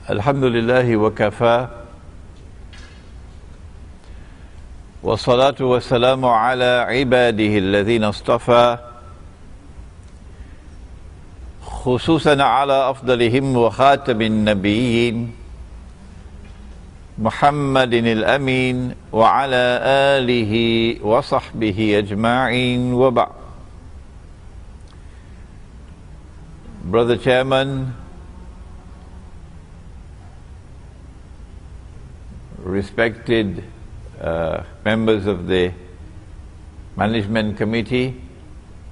Alhamdulillahi wa kafa wa salatu wa salamu ala ibadihi alladhina astafa khususan ala afdalihim wa khatamin nabiyyin Muhammadin al-amin wa ala alihi wa sahbihi ajma'in wa ba'd. Brother Chairman, respected members of the Management Committee,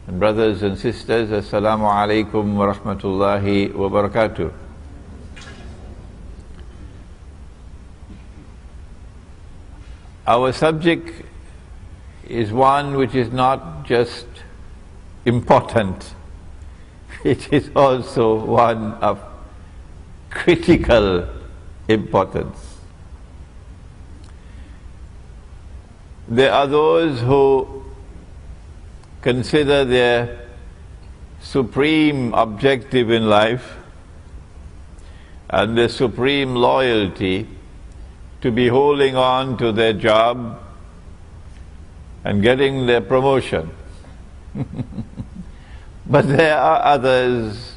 and brothers and sisters, Assalamu alaikum wa rahmatullahi wa barakatuh. Our subject is one which is not just important, it is also one of critical importance. There are those who consider their supreme objective in life and their supreme loyalty to be holding on to their job and getting their promotion. But there are others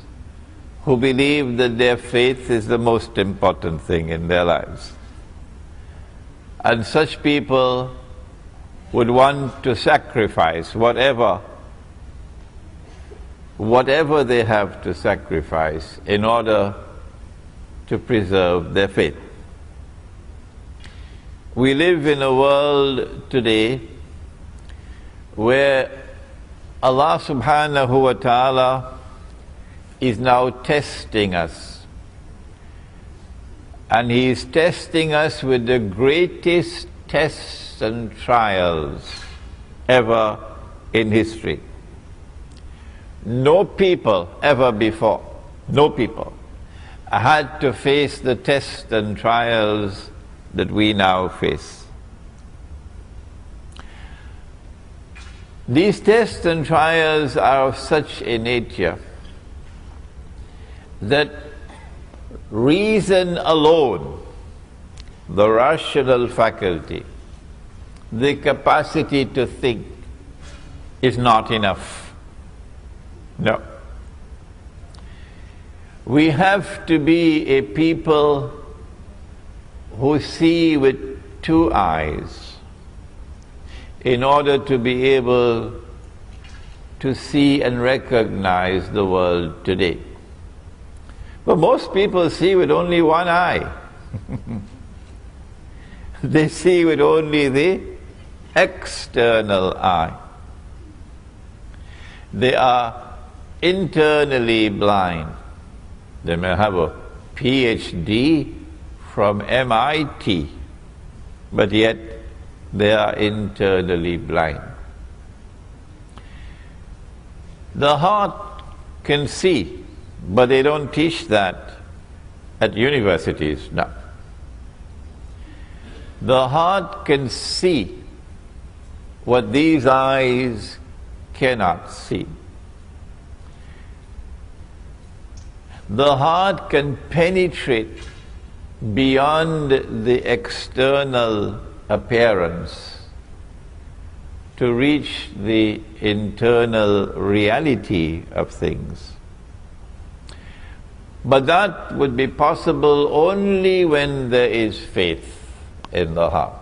who believe that their faith is the most important thing in their lives. And such people would want to sacrifice whatever they have to sacrifice in order to preserve their faith. We live in a world today where Allah subhanahu wa ta'ala is now testing us. And He is testing us with the greatest tests and trials ever in history. No people ever before, no people had to face the tests and trials that we now face. These tests and trials are of such a nature that reason alone, the rational faculty, the capacity to think, is not enough. No. We have to be a people who see with two eyes in order to be able to see and recognize the world today. But most people see with only one eye. They see with only the external eye. They are internally blind. They may have a PhD from MIT, but yet they are internally blind. The heart can see, but they don't teach that at universities now. The heart can see what these eyes cannot see. The heart can penetrate beyond the external appearance to reach the internal reality of things. But that would be possible only when there is faith in the heart.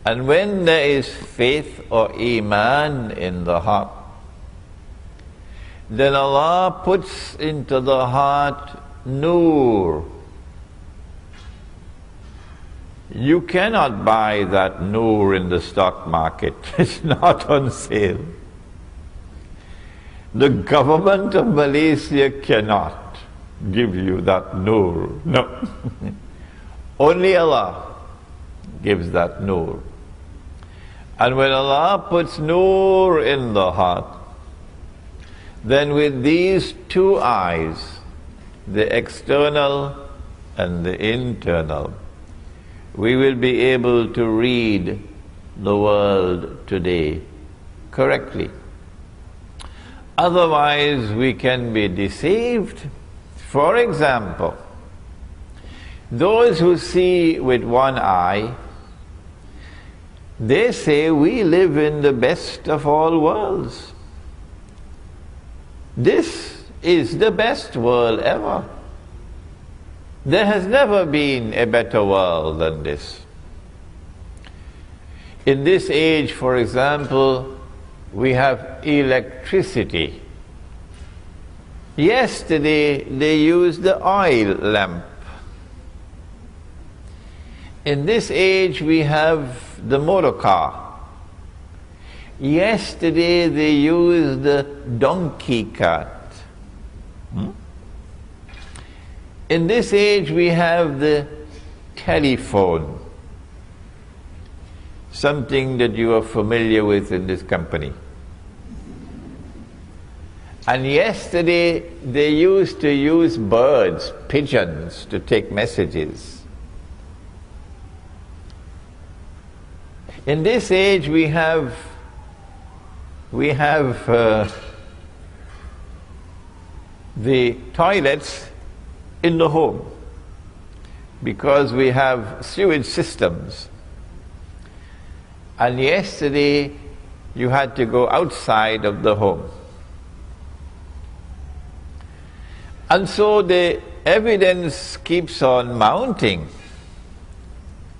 And when there is faith or iman in the heart, then Allah puts into the heart nur. You cannot buy that nur in the stock market. It's not on sale. The government of Malaysia cannot give you that nur. No. Only Allah gives that nur. And when Allah puts nur in the heart, then with these two eyes, the external and the internal, we will be able to read the world today correctly. Otherwise we can be deceived, For example, those who see with one eye, they say we live in the best of all worlds. This is the best world ever. There has never been a better world than this. In this age, for example, we have electricity. Yesterday they used the oil lamp. In this age we have the motor car. Yesterday they used the donkey cart. In this age we have the telephone, something that you are familiar with in this company. And yesterday they used to use birds, pigeons, to take messages. In this age we have the toilets in the home, because we have sewage systems. And yesterday you had to go outside of the home. And so the evidence keeps on mounting.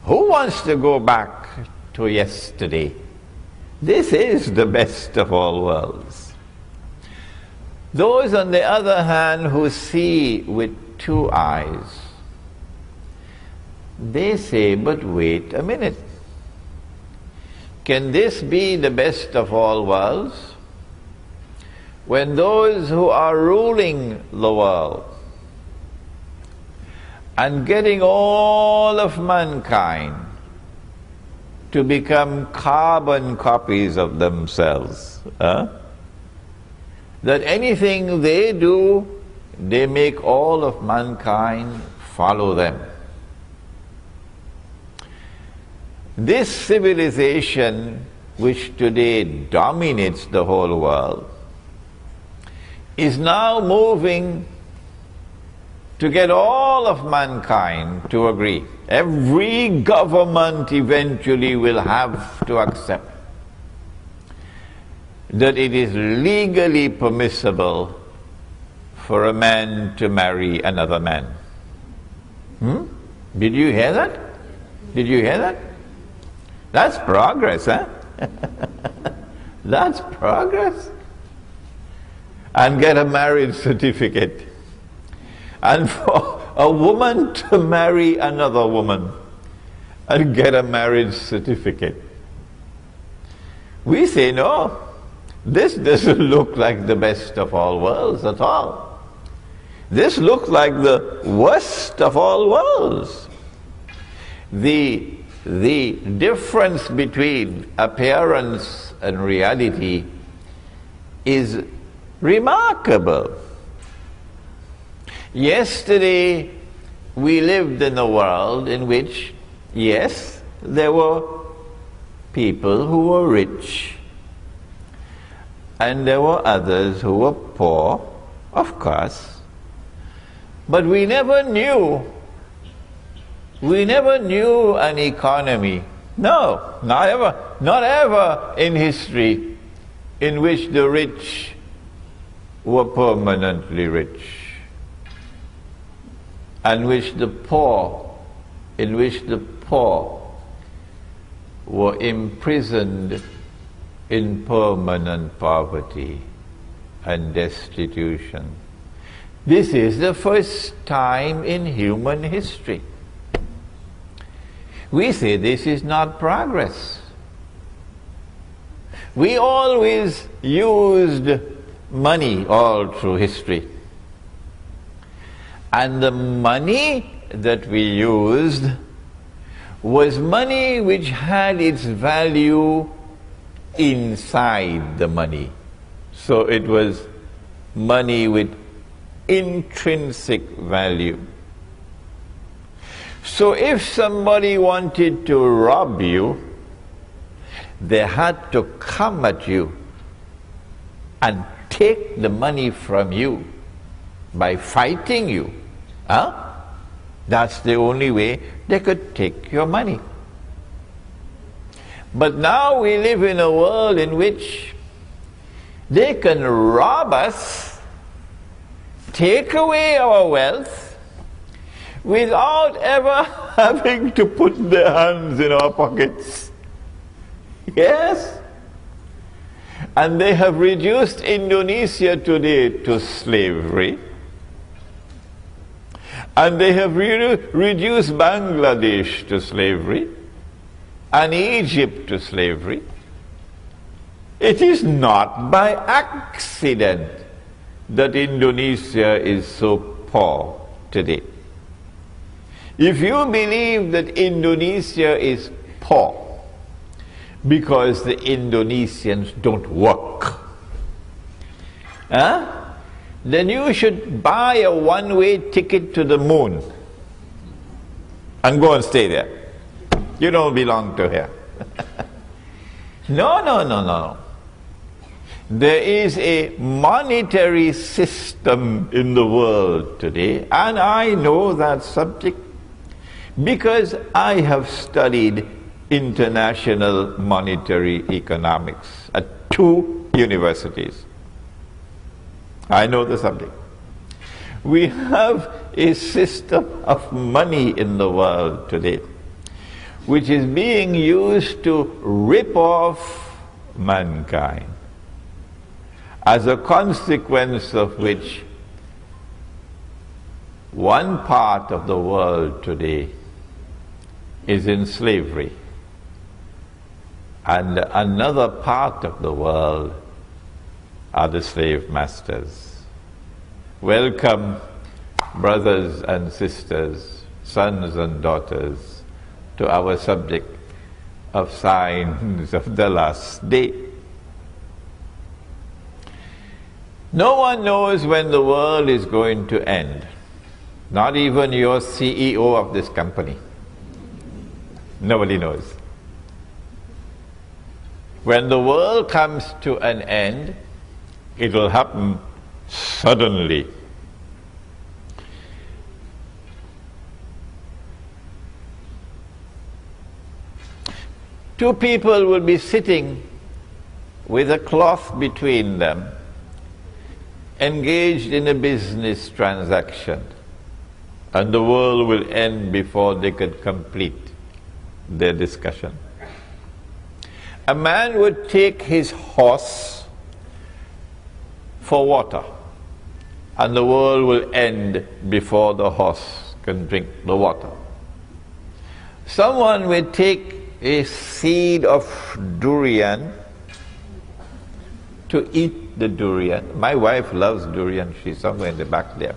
Who wants to go back to yesterday? This is the best of all worlds. Those, on the other hand, who see with two eyes, they say, but wait a minute. Can this be the best of all worlds? When those who are ruling the world and getting all of mankind to become carbon copies of themselves, that anything they do, they make all of mankind follow them. This civilization, which today dominates the whole world, is now moving to get all of mankind to agree. Every government eventually will have to accept that it is legally permissible for a man to marry another man. Did you hear that? Did you hear that? That's progress, huh? That's progress. And get a marriage certificate. And for a woman to marry another woman and get a marriage certificate. We say, no, this doesn't look like the best of all worlds at all. This looks like the worst of all worlds. The difference between appearance and reality is remarkable. Yesterday we lived in a world in which, yes, there were people who were rich and there were others who were poor, of course, but we never knew an economy, no, not ever in history, in which the rich were permanently rich, and in which the poor were imprisoned in permanent poverty and destitution. This is the first time in human history. We say this is not progress. We always used money all through history. And the money that we used was money which had its value inside the money. So it was money with intrinsic value. So if somebody wanted to rob you, they had to come at you and take the money from you by fighting you. Huh? That's the only way they could take your money. But now we live in a world in which they can rob us, take away our wealth, without ever having to put their hands in our pockets. Yes? And they have reduced Indonesia today to slavery. And they have reduced Bangladesh to slavery. And Egypt to slavery. It is not by accident that Indonesia is so poor today. If you believe that Indonesia is poor because the Indonesians don't work, then you should buy a one-way ticket to the moon and go and stay there. You don't belong to here. No. There is a monetary system in the world today, and I know that subject because I have studied international monetary economics at 2 universities. I know the subject. We have a system of money in the world today which is being used to rip off mankind, as a consequence of which one part of the world today is in slavery and another part of the world are the slave masters. Welcome, brothers and sisters, sons and daughters, to our subject of signs of the last day. No one knows when the world is going to end, not even your CEO of this company. Nobody knows. When the world comes to an end, it will happen suddenly. Two people will be sitting with a cloth between them, engaged in a business transaction, and the world will end before they could complete their discussion. A man would take his horse for water, and the world will end before the horse can drink the water. Someone will take a seed of durian to eat the durian. My wife loves durian, she's somewhere in the back there.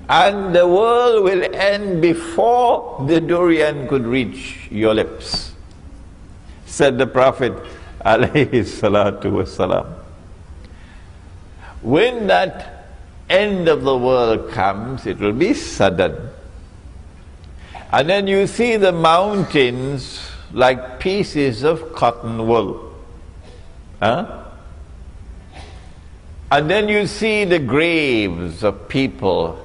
And the world will end before the durian could reach your lips, said the Prophet alayhi salatu wasalam. When that end of the world comes, it will be sudden. And then you see the mountains like pieces of cotton wool. And then you see the graves of people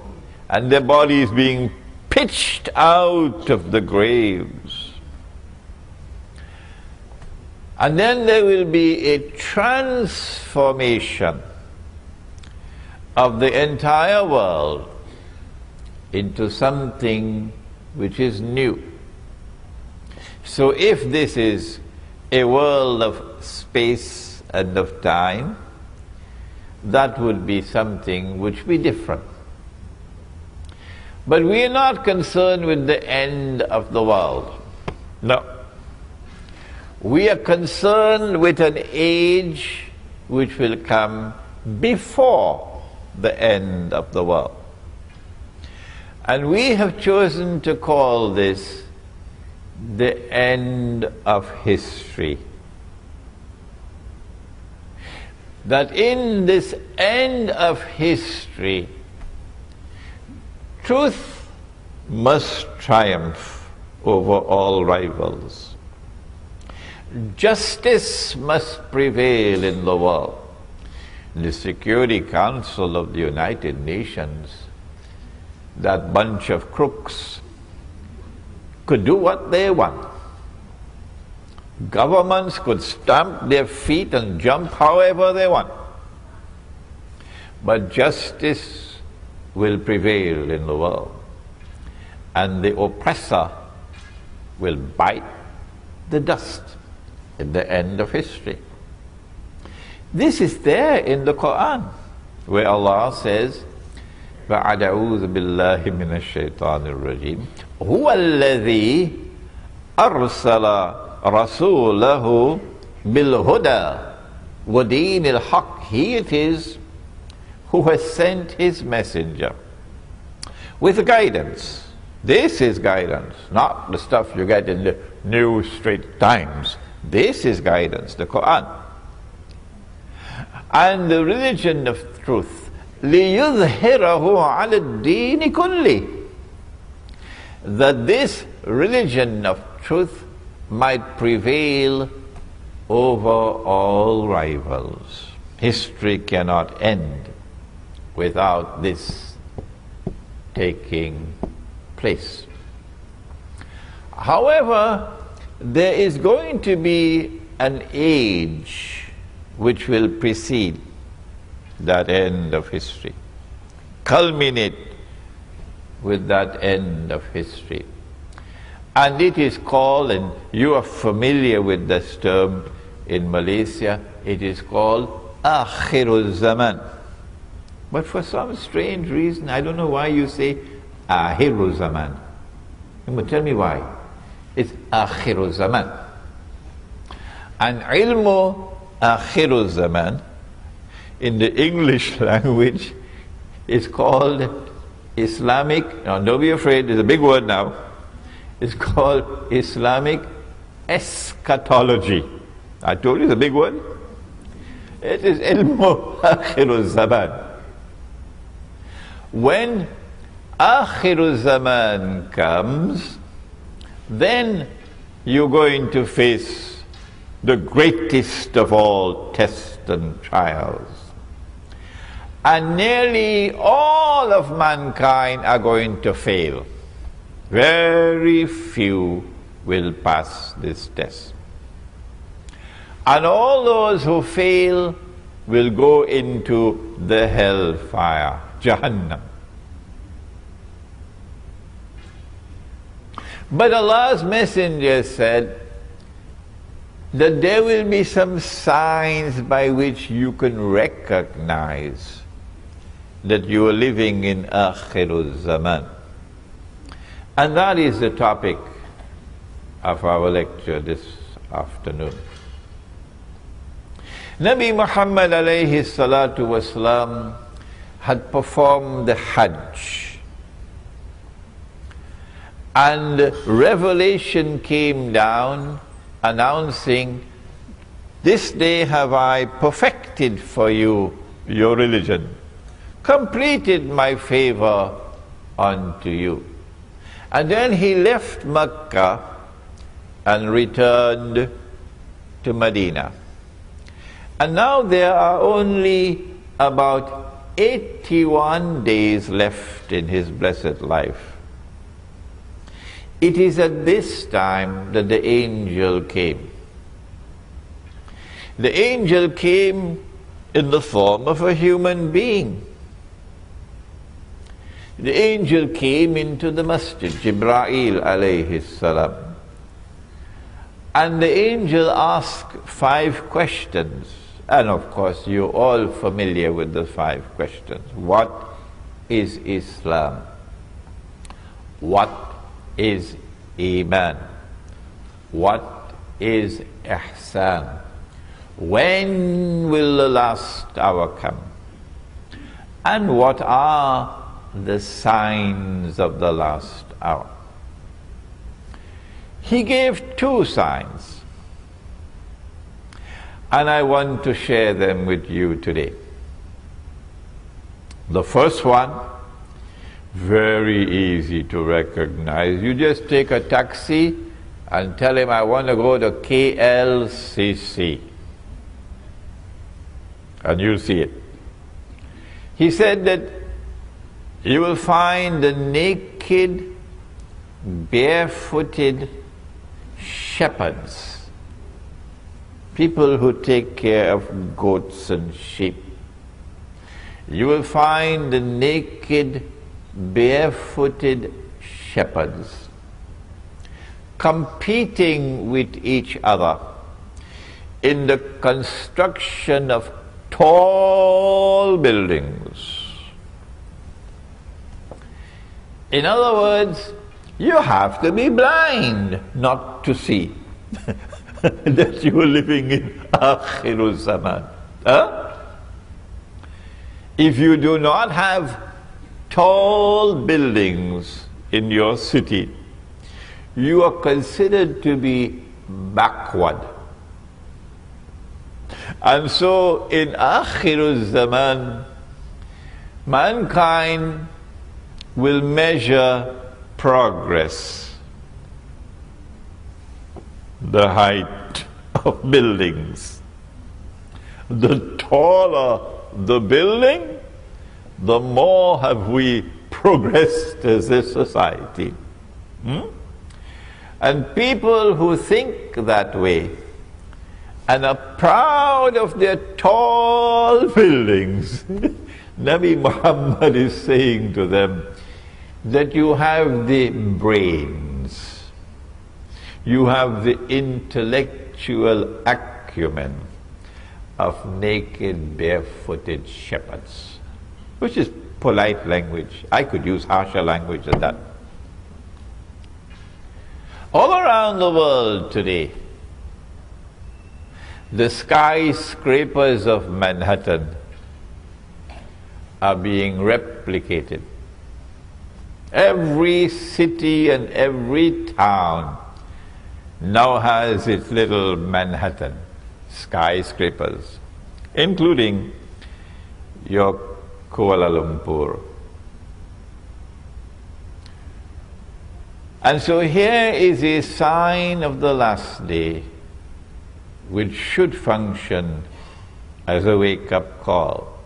and their bodies being pitched out of the graves. And then there will be a transformation of the entire world into something which is new. So if this is a world of space and of time, that would be something which would be different. But we are not concerned with the end of the world. No. We are concerned with an age which will come before the end of the world. And we have chosen to call this the end of history. That in this end of history, truth must triumph over all rivals. Justice must prevail in the world. the Security Council of the United Nations, that bunch of crooks could do what they want. Governments could stamp their feet and jump however they want. But justice will prevail in the world, and the oppressor will bite the dust at the end of history. This is there in the Quran, where Allah says, فَأَعُوذُ بِاللَّهِ مِنَ الشَّيْطَانِ الرَّجِيمِ هُوَ الَّذِي أَرْسَلَ رَسُولَهُ بِالْهُدَى وَدِينِ الْحَقِّ. He it is who has sent his messenger with guidance. This is guidance, not the stuff you get in the New Straits Times. This is guidance, the Quran. And the religion of truth, لِيُظْهِرَهُ عَلَى الدِّينِ كُلِّهِ, that this religion of truth might prevail over all rivals. History cannot end without this taking place. However, there is going to be an age which will precede that end of history, culminate with that end of history. And it is called, and you are familiar with this term in Malaysia, it is called Akhirul Zaman. But for some strange reason, I don't know why you say Akhirul Zaman. Tell me why. It's Akhirul Zaman. And ilmu Akhirul Zaman in the English language is called Islamic, now don't be afraid, it's a big word now, it's called Islamic eschatology. I told you it's a big word. It is ilmu Akhirul Zaman. When Akhirul Zaman comes, then you're going to face the greatest of all tests and trials. And nearly all of mankind are going to fail. Very few will pass this test. And all those who fail will go into the hellfire, Jahannam. But Allah's Messenger said that there will be some signs by which you can recognize that you are living in Akhirul Zaman. And that is the topic of our lecture this afternoon. Nabi Muhammad alayhi salatu wasalam had performed the Hajj, and revelation came down announcing, this day have I perfected for you your religion, completed my favor unto you. And then he left Mecca and returned to Medina. And now there are only about 81 days left in his blessed life. It is at this time that the angel came. The angel came in the form of a human being. The angel came into the masjid, Jibreel alayhi salam. And the angel asked 5 questions. And of course, you're all familiar with the 5 questions. What is Islam? What is Iman? What is Ihsan? When will the last hour come? And what are the signs of the last hour? He gave 2 signs, and I want to share them with you today. The first one, very easy to recognize. You just take a taxi and tell him, I want to go to KLCC, and you'll see it. He said that you will find the naked, barefooted shepherds, people who take care of goats and sheep. You will find the naked, barefooted shepherds competing with each other in the construction of tall buildings. In other words, you have to be blind not to see that you are living in Akhirul Zaman. If you do not have tall buildings in your city, you are considered to be backward. And so in Akhirul Zaman, mankind will measure progress, the height of buildings. The taller the building, the more have we progressed as a society. And people who think that way and are proud of their tall buildings, Nabi Muhammad is saying to them that you have the brains, you have the intellectual acumen of naked, barefooted shepherds, which is polite language. I could use harsher language than that. All around the world today, the skyscrapers of Manhattan are being replicated. Every city and every town now has its little Manhattan skyscrapers, including your Kuala Lumpur. And so here is a sign of the last day, which should function as a wake-up call.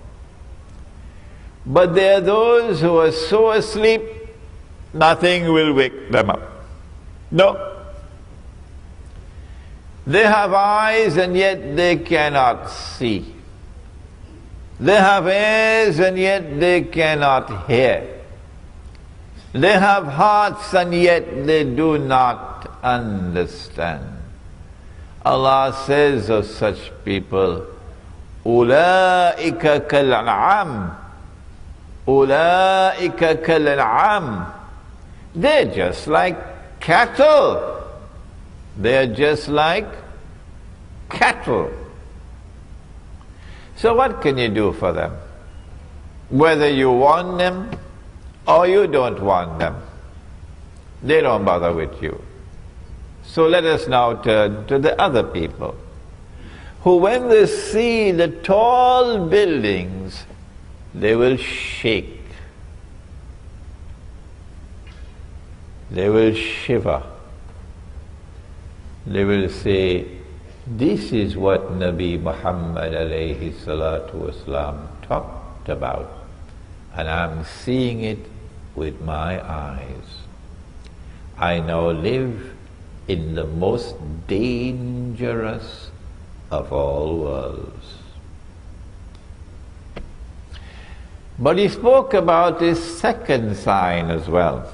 But there are those who are so asleep, nothing will wake them up. No. They have eyes and yet they cannot see. They have ears and yet they cannot hear. They have hearts and yet they do not understand. Allah says of such people, "Ulaika kal-an'am, ulaika kal-an'am." They're just like cattle. They're just like cattle. So what can you do for them? Whether you want them or you don't want them, they don't bother with you. So let us now turn to the other people, who when they see the tall buildings, they will shake. They will shiver. They will say, this is what Nabi Muhammad alayhi salatu wasalam talked about, and I'm seeing it with my eyes. I now live in the most dangerous of all worlds. But he spoke about his second sign as well.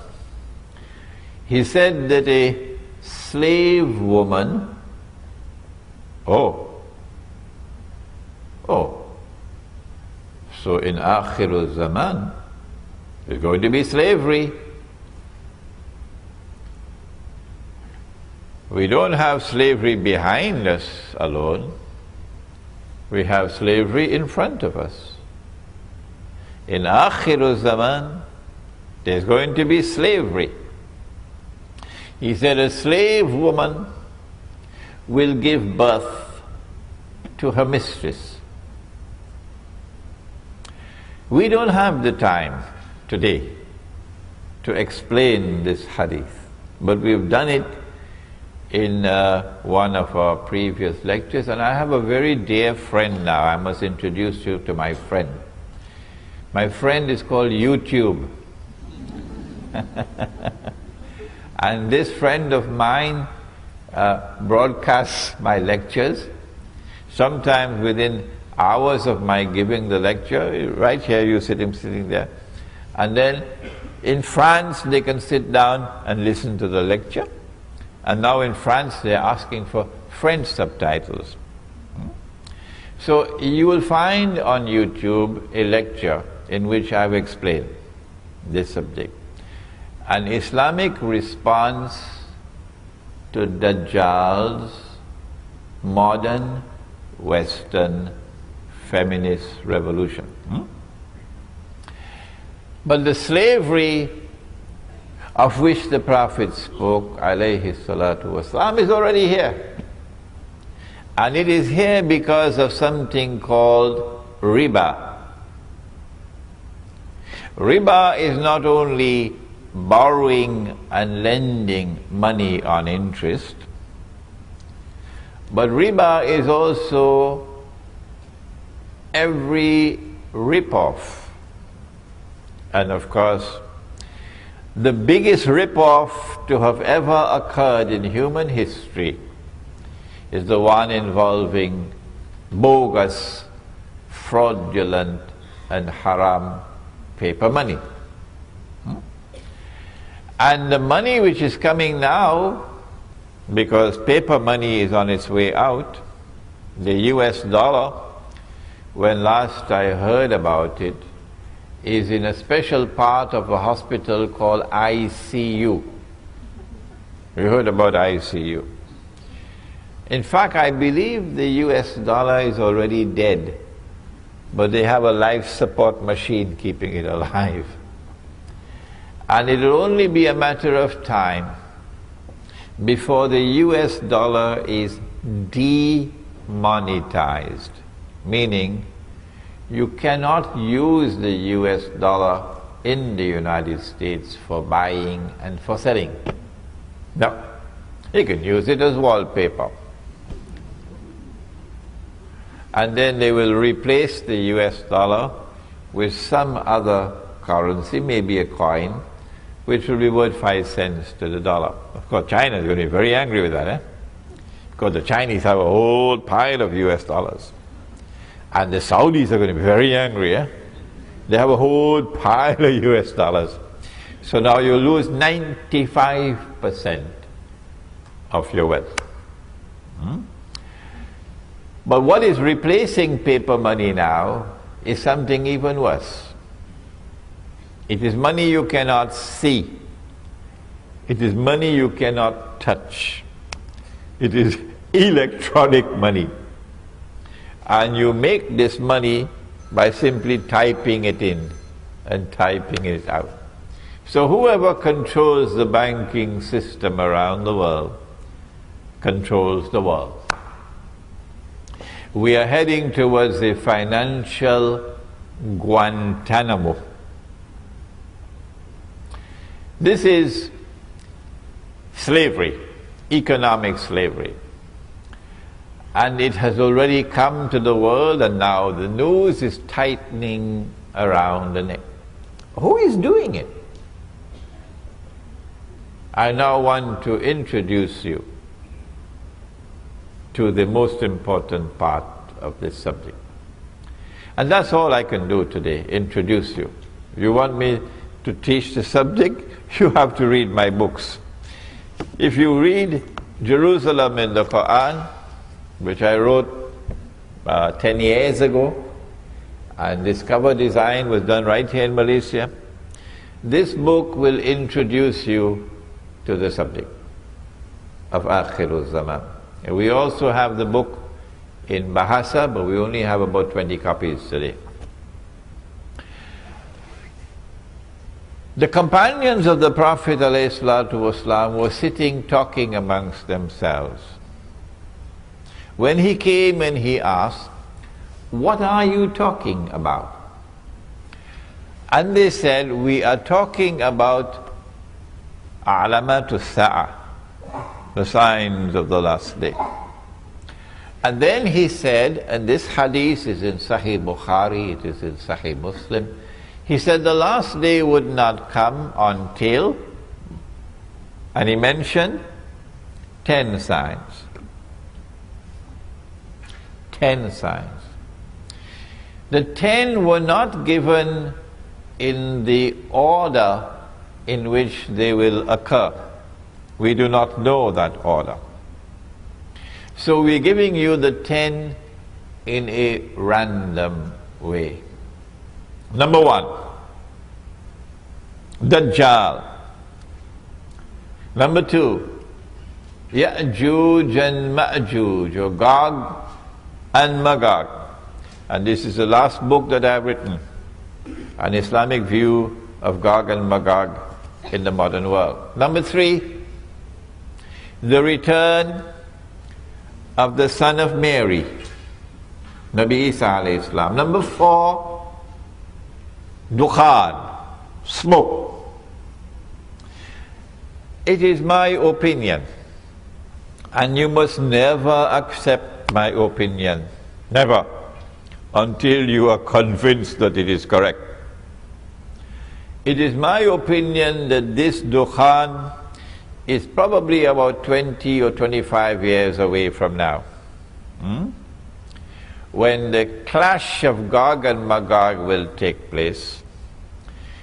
He said that a slave woman, so in Akhirul Zaman, there's going to be slavery. We don't have slavery behind us alone. We have slavery in front of us. In Akhirul Zaman, there's going to be slavery. He said a slave woman will give birth to her mistress. We don't have the time today to explain this hadith, but we've done it in one of our previous lectures, and I have a very dear friend now. I must introduce you to my friend. My friend is called YouTube. And this friend of mine broadcasts my lectures, sometimes within hours of my giving the lecture. Right here you see him sitting there. And then in France they can sit down and listen to the lecture. And now in France they're asking for French subtitles. So you will find on YouTube a lecture in which I've explained this subject. An Islamic response to Dajjal's modern Western feminist revolution. But the slavery of which the Prophet spoke, alayhi salatu wasalam, is already here. And it is here because of something called riba. Riba is not only borrowing and lending money on interest, but riba is also every rip-off. And of course, the biggest rip-off to have ever occurred in human history is the one involving bogus, fraudulent, and haram paper money. And the money which is coming now, because paper money is on its way out, the US dollar, when last I heard about it, is in a special part of a hospital called ICU. You heard about ICU? In fact, I believe the US dollar is already dead, but they have a life support machine keeping it alive. And it will only be a matter of time before the US dollar is demonetized, meaning you cannot use the US dollar in the United States for buying and for selling. No, you can use it as wallpaper. And then they will replace the US dollar with some other currency, maybe a coin, which will be worth 5 cents to the dollar. Of course, China is going to be very angry with that, because the Chinese have a whole pile of US dollars. And the Saudis are going to be very angry, They have a whole pile of US dollars. So now you lose 95% of your wealth. But what is replacing paper money now is something even worse. It is money you cannot see. It is money you cannot touch. It is electronic money. And you make this money by simply typing it in and typing it out. So whoever controls the banking system around the world controls the world. We are heading towards a financial Guantanamo. This is slavery, economic slavery. And it has already come to the world, and now the noose is tightening around the neck. Who is doing it? I now want to introduce you to the most important part of this subject. And that's all I can do today, introduce you. You want me to teach the subject, you have to read my books. If you read Jerusalem in the Quran, which I wrote 10 years ago, and this cover design was done right here in Malaysia, this book will introduce you to the subject of Akhirul Zaman. And we also have the book in Bahasa, but we only have about 20 copies today. The companions of the Prophet ﷺ were sitting talking amongst themselves. When he came and he asked, "What are you talking about?" And they said, "We are talking about Alamatu Sa'ah, the signs of the last day." And then he said, and this hadith is in Sahih Bukhari, it is in Sahih Muslim, He said the last day would not come until, and he mentioned 10 signs. 10 signs. The 10 were not given in the order in which they will occur. We do not know that order. So we're giving you the 10 in a random way. Number 1, Dajjal. Number 2, Ya'juj and Ma'juj, or Gog and Magog. And this is the last book that I have written, an Islamic view of Gog and Magog in the modern world. Number 3, the return of the son of Mary, Nabi Isa alayhi salam. Number 4, Dukhan, smoke. It is my opinion, and you must never accept my opinion, never, until you are convinced that it is correct. It is my opinion that this Dukhan is probably about 20 or 25 years away from now. When the clash of Gog and Magog will take place,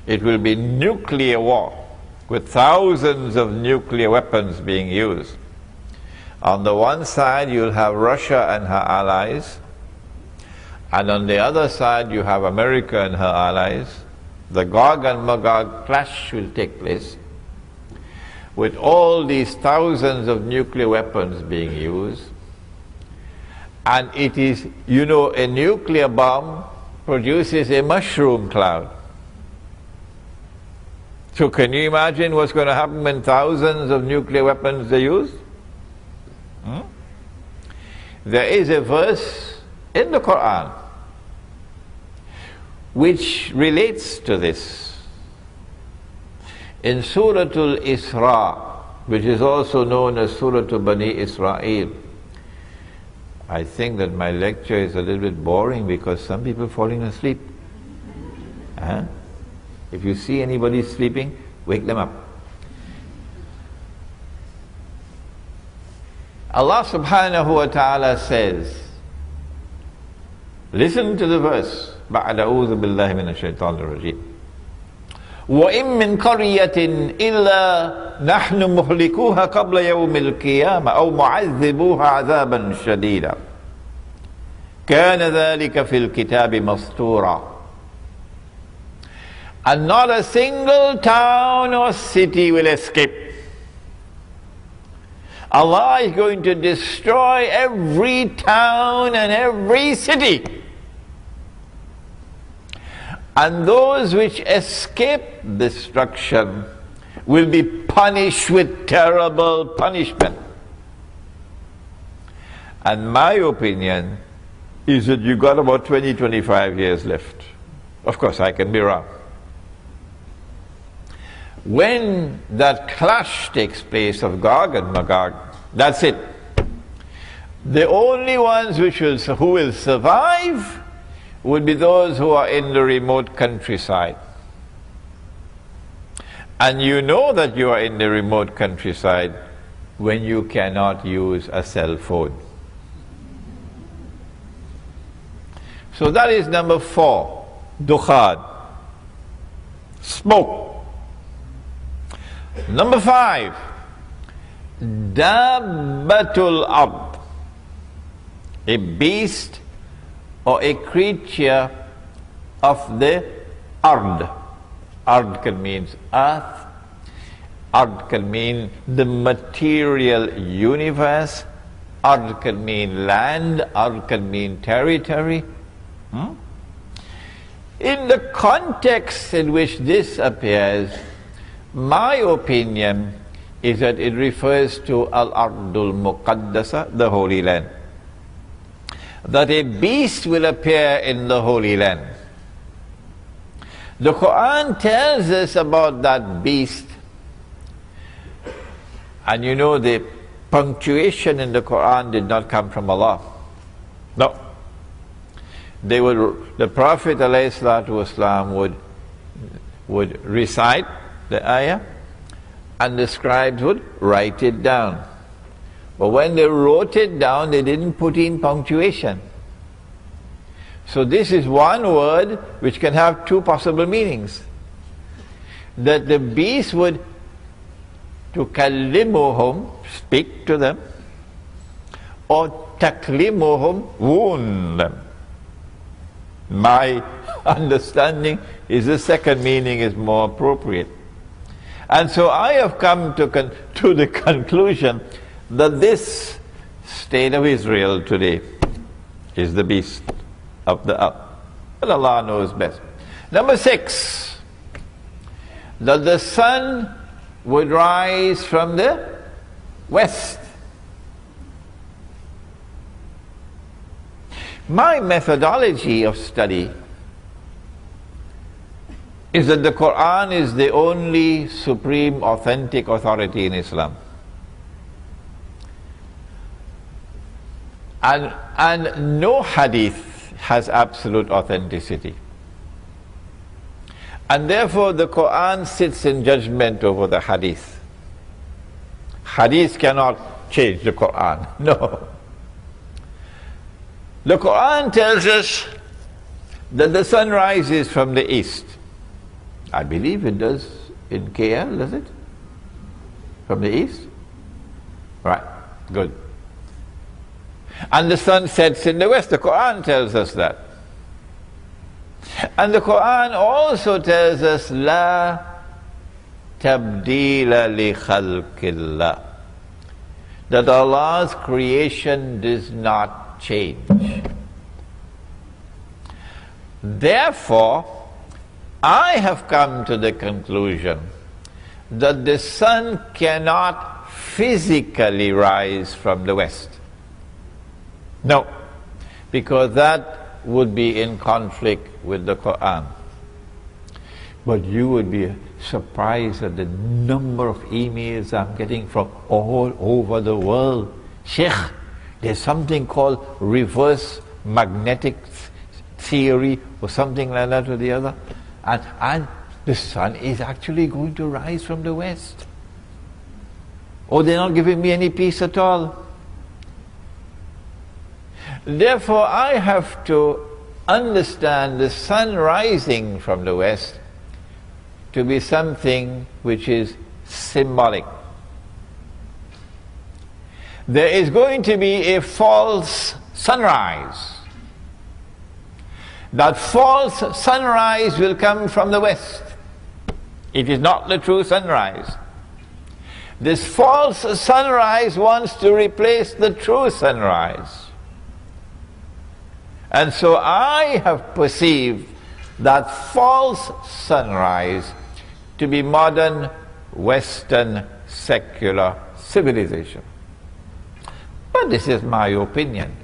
it will be nuclear war, with thousands of nuclear weapons being used. On the one side you'll have Russia and her allies, and on the other side you have America and her allies. The Gog and Magog clash will take place, with all these thousands of nuclear weapons being used. And it is, you know, a nuclear bomb produces a mushroom cloud. So can you imagine what's going to happen when thousands of nuclear weapons are used? There is a verse in the Quran which relates to this. In Surah Al-Isra, which is also known as Surah Bani Israel. I think that my lecture is a little bit boring because some people are falling asleep. If you see anybody sleeping, wake them up. Allah subhanahu wa ta'ala says, listen to the verse, بَعْدَ أَعُوذُ بِاللَّهِ مِنَ الشَّيْطَانِ الرَّجِيمِ وَإِن مِّن قَرْيَةٍ إِلَّا نَحْنُ مُهْلِكُوهَا قَبْلَ يَوْمِ الْقِيَامَةِ أَوْ مُعَذِّبُوهَا عَذَابًا شَدِيدًا كَانَ ذَلِكَ فِي الْكِتَابِ مَسْطُورًا. And not a single town or city will escape. Allah is going to destroy every town and every city. And those which escape destruction will be punished with terrible punishment. And my opinion is that you got about 20-25 years left. Of course, I can be wrong. When that clash takes place of Gog and Magog, that's it. The only ones who will survive would be those who are in the remote countryside. And you know that you are in the remote countryside when you cannot use a cell phone. So that is number 4, Dukhan, smoke. Number 5, Dabbatul Ard, a beast or a creature of the Ard. Ard can mean earth, Ard can mean the material universe, Ard can mean land, Ard can mean territory. In the context in which this appears, my opinion is that it refers to Al-Ardul Muqaddasa, the Holy Land. That a beast will appear in the Holy Land. The Quran tells us about that beast. And you know, the punctuation in the Quran did not come from Allah. No. The Prophet ﷺ would would recite the ayah, and the scribes would write it down. But when they wrote it down, they didn't put in punctuation. So this is one word which can have two possible meanings. That the beast would tukallimuhum, speak to them, or taklimuhum, wound them. My understanding is the second meaning is more appropriate. And so I have come to the conclusion that this state of Israel today is the beast of the earth. But Allah knows best. Number 6, that the sun would rise from the west. My methodology of study is that the Quran is the only supreme authentic authority in Islam. And no hadith has absolute authenticity. And therefore the Quran sits in judgment over the hadith. Hadith cannot change the Quran. No. The Quran tells us that the sun rises from the east. I believe it does in KL, does it? From the east? Right, good. And the sun sets in the west. The Quran tells us that. And the Quran also tells us, La tabdila li khalqillah, that Allah's creation does not change. Therefore, I have come to the conclusion that the sun cannot physically rise from the west. No, because that would be in conflict with the Quran. But you would be surprised at the number of emails I'm getting from all over the world. Sheikh, there's something called reverse magnetic theory or something like that or the other. And the sun is actually going to rise from the west. Oh, they're not giving me any peace at all. Therefore, I have to understand the sun rising from the west to be something which is symbolic. There is going to be a false sunrise. That false sunrise will come from the west. It is not the true sunrise. This false sunrise wants to replace the true sunrise. And so I have perceived that false sunrise to be modern Western secular civilization. But this is my opinion.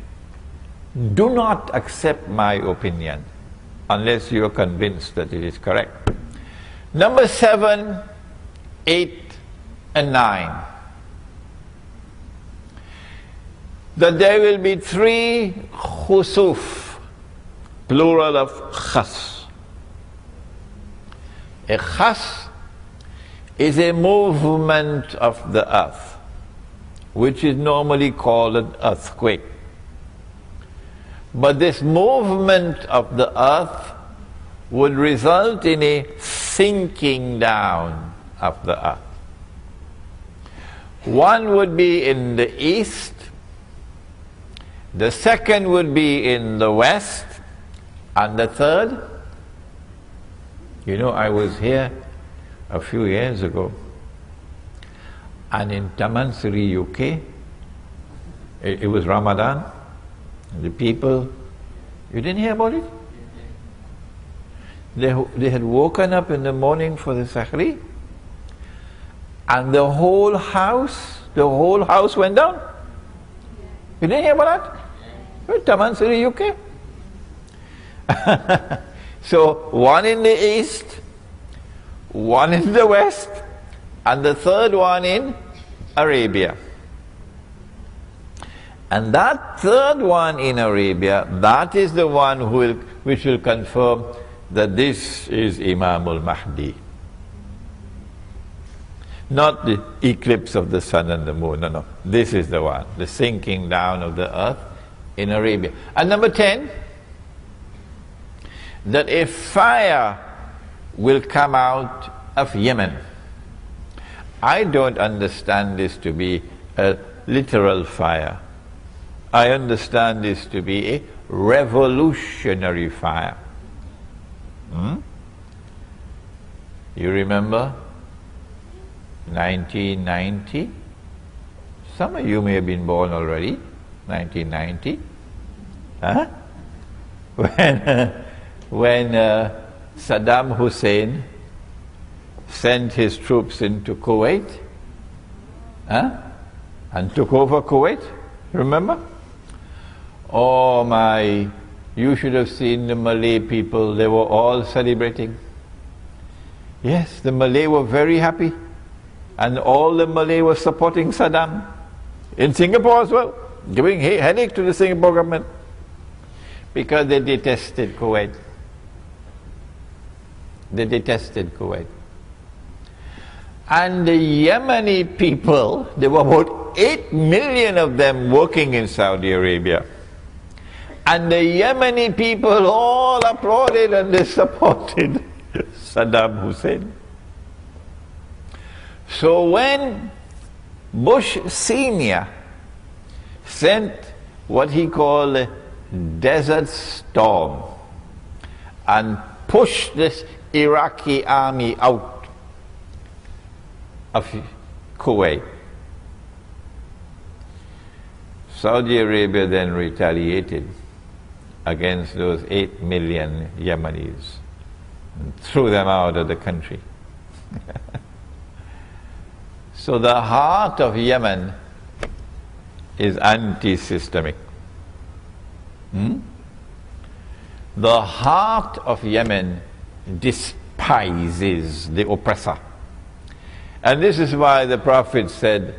Do not accept my opinion unless you are convinced that it is correct. Number 7, 8, and 9. That there will be 3 khusuf, plural of khas. A khas is a movement of the earth, which is normally called an earthquake. But this movement of the earth would result in a sinking down of the earth. One would be in the east, the second would be in the west, and the third, you know, I was here a few years ago, and in Manasye UK, it was Ramadan. The people, you didn't hear about it? They had woken up in the morning for the Sekali, and the whole house went down. You didn't hear about that? Manasye UK. So one in the east, one in the west, and the third one in Arabia. And that third one in Arabia, that is the one which will confirm that this is Imam al-Mahdi. Not the eclipse of the sun and the moon, no, no. This is the one, the sinking down of the earth in Arabia. And number 10, that a fire will come out of Yemen. I don't understand this to be a literal fire. I understand this to be a revolutionary fire. You remember 1990? Some of you may have been born already. 1990, huh? When Saddam Hussein sent his troops into Kuwait, huh? And took over Kuwait, remember? Oh my, you should have seen the Malay people, they were all celebrating. Yes, the Malay were very happy. And all the Malay were supporting Saddam. In Singapore as well, giving headache to the Singapore government. Because they detested Kuwait. They detested Kuwait. And the Yemeni people, there were about 8 million of them working in Saudi Arabia. And the Yemeni people all applauded and they supported Saddam Hussein. So when Bush Sr. sent what he called a desert storm and pushed this Iraqi army out of Kuwait, Saudi Arabia then retaliated against those 8 million Yemenis and threw them out of the country. So the heart of Yemen is anti-systemic. The heart of Yemen despises the oppressor. And this is why the Prophet said,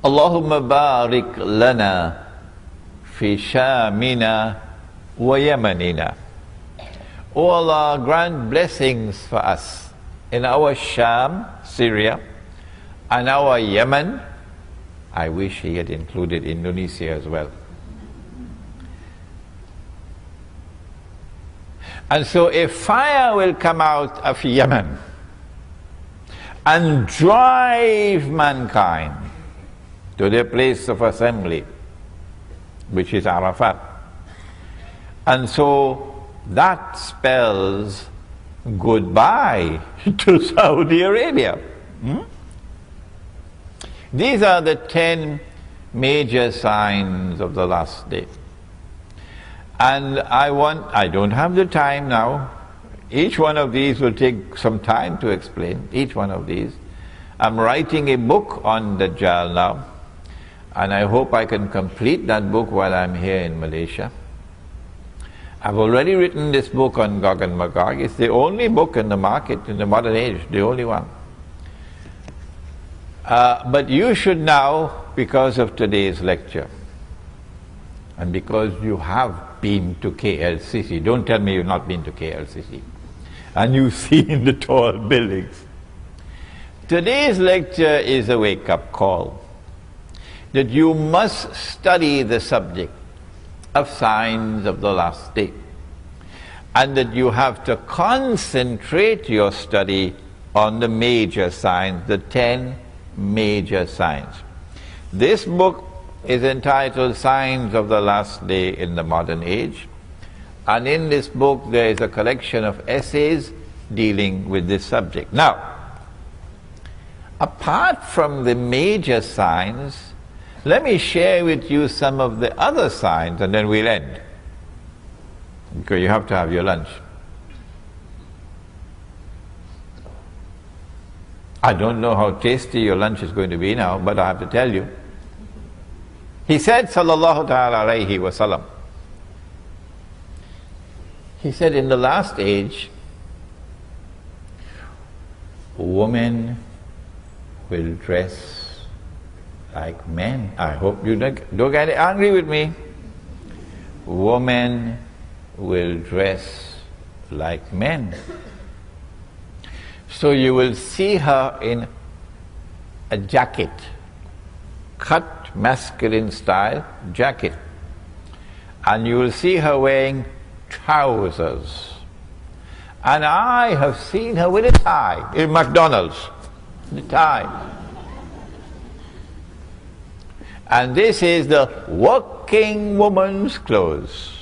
Allahumma barik lana fi shamina wa yamanina. O Allah, grant blessings for us in our Sham, Syria, and our Yemen. I wish he had included Indonesia as well. And so a fire will come out of Yemen and drive mankind to their place of assembly, which is Arafat. And so that spells goodbye to Saudi Arabia. These are the 10 major signs of the last day. And I don't have the time now. Each one of these will take some time to explain, each one of these. I'm writing a book on Dajjal now, and I hope I can complete that book while I'm here in Malaysia. I've already written this book on Gog and Magog. It's the only book in the market in the modern age, the only one. But you should now, because of today's lecture, and because you have been to KLCC, don't tell me you've not been to KLCC, and you've seen the tall buildings. Today's lecture is a wake-up call that you must study the subject of signs of the last day, and that you have to concentrate your study on the major signs, the 10 major signs. This book is entitled Signs of the Last Day in the Modern Age, and in this book there is a collection of essays dealing with this subject. Now, apart from the major signs, let me share with you some of the other signs and then we'll end, because you have to have your lunch. I don't know how tasty your lunch is going to be now, but I have to tell you. He said, Sallallahu Alayhi wa Sallam, he said, in the last age, women will dress like men. I hope you don't get angry with me. Women will dress like men. So you will see her in a jacket, cut masculine style jacket, and you will see her wearing trousers. And I have seen her with a tie in McDonald's, the tie. And this is the working woman's clothes.